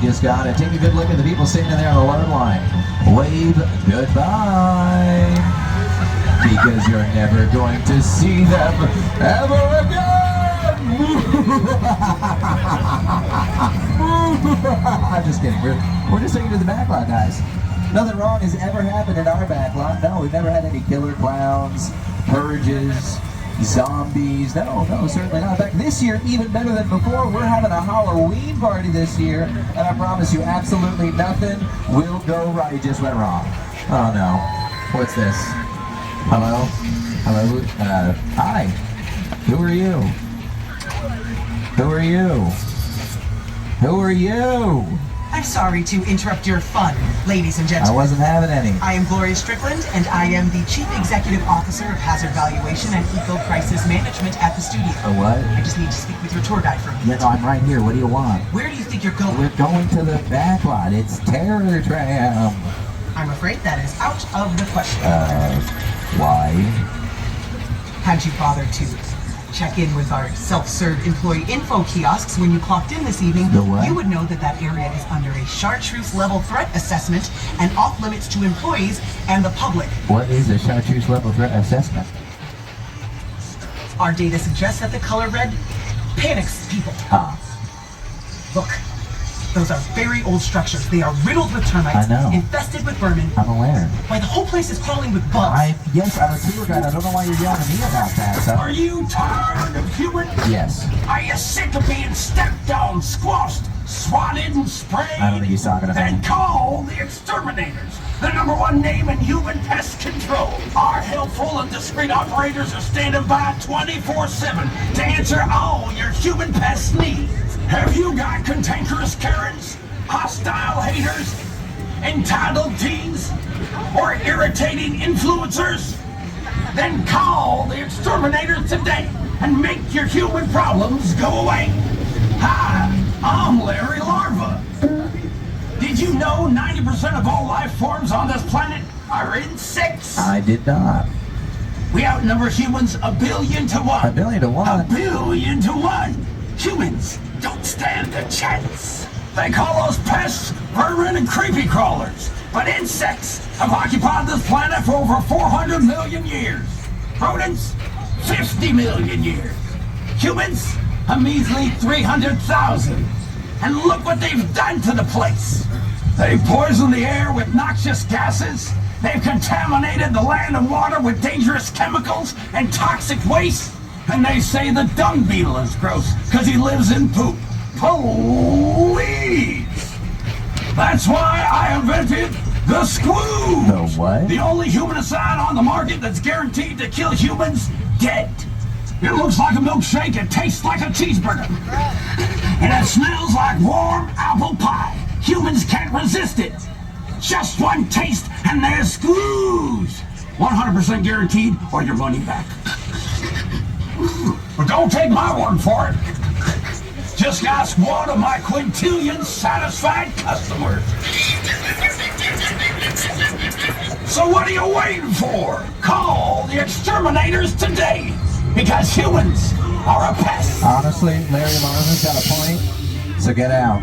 just gotta take a good look at the people standing there on the load line. Wave goodbye, because you're never going to see them ever again. I'm just kidding. We're just taking to the backlot, guys. Nothing wrong has ever happened in our backlot. No, we've never had any killer clowns, purges, zombies. No, certainly not. In fact, this year, even better than before, we're having a Halloween party this year, and I promise you, absolutely nothing will go right. It just went wrong. Oh no. What's this? Hello? Hello? Hi. Who are you? Who are you? Who are you? I'm sorry to interrupt your fun, ladies and gentlemen. I wasn't having any. I am Gloria Strickland, and I am the Chief Executive Officer of Hazard Valuation and Eco Crisis Management at the studio. A what? I just need to speak with your tour guide for a minute. Yeah, no, I'm right here. What do you want? Where do you think you're going? We're going to the backlot. It's TerrorTram. I'm afraid that is out of the question. Why? Had you bothered to check in with our self-serve employee info kiosks when you clocked in this evening, The what? you would know that that area is under a chartreuse level threat assessment and off limits to employees and the public. What is a chartreuse level threat assessment? Our data suggests that the color red panics people. Look, those are very old structures. They are riddled with termites, I know. infested with vermin. I'm aware. Why, the whole place is crawling with bugs. Yes, I'm a tour guide. I don't know why you're yelling at me about that. So. Are you tired of human? Yes. Are you sick of being stepped on, squashed, swatted, and sprayed? I don't think he's talking about Then me. call the exterminators, the #1 name in human pest control. Our helpful and discreet operators are standing by 24/7 to answer all your human pest needs. Have you got cantankerous Karens, hostile haters, entitled teens, or irritating influencers? Then call the exterminators today and make your human problems go away. Hi, I'm Larry Larva. Did you know 90% of all life forms on this planet are insects? I did not. We outnumber humans 1 billion to 1. 1 billion to 1? 1 billion to 1. Humans don't stand a chance. They call us pests, vermin, and creepy crawlers. But insects have occupied this planet for over 400 million years. Rodents, 50 million years. Humans, a measly 300,000. And look what they've done to the place. They've poisoned the air with noxious gases. They've contaminated the land and water with dangerous chemicals and toxic waste. And they say the dung beetle is gross because he lives in poop. Please! That's why I invented the Squooze! The what? The only humanicide on the market that's guaranteed to kill humans dead. It looks like a milkshake, it tastes like a cheeseburger. And it smells like warm apple pie. Humans can't resist it. Just one taste and they're Squooze! 100% guaranteed or your money back. But don't take my word for it. Just ask one of my quintillion satisfied customers. So what are you waiting for? Call the exterminators today, because humans are a pest. Honestly, Larry Larva's got a point, so get out.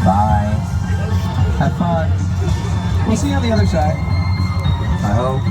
Bye. Have fun. We'll see you on the other side. I hope.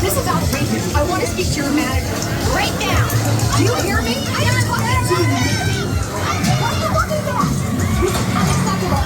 This is outrageous. I want to speak to your manager right now. Do you hear me? I am talking to you. What are you looking at? This is unacceptable.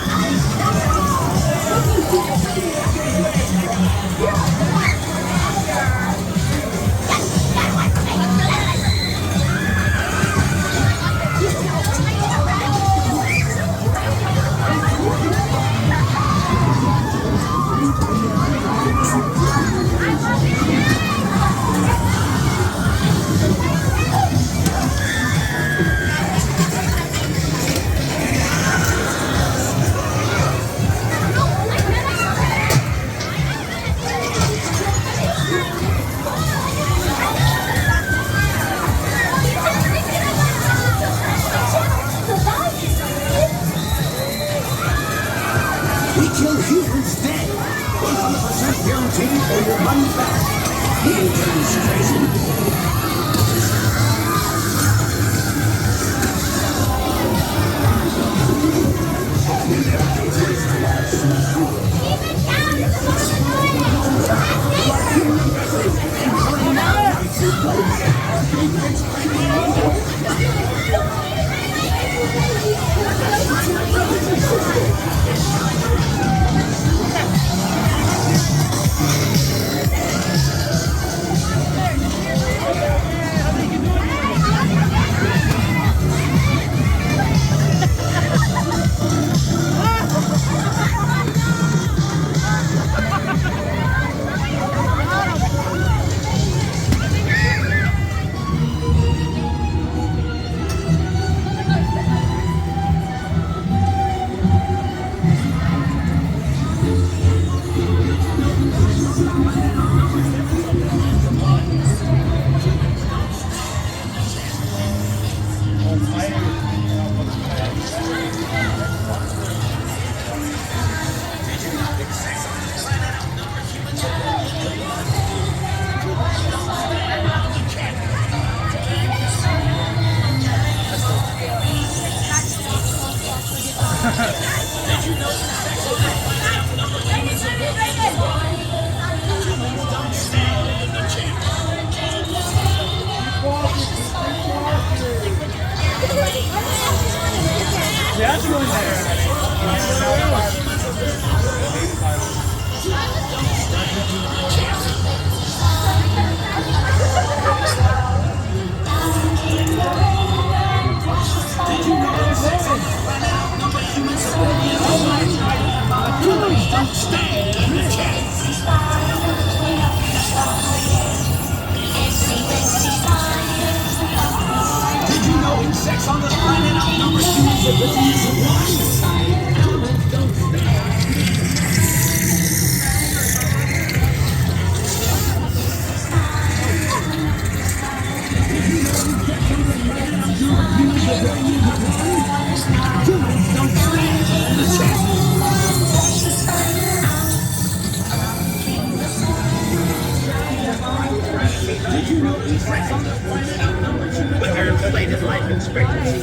We kill humans dead. 100% guaranteed or your money back. The Discretion. With her inflated life expectancy,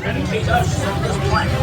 dedicate us to this planet.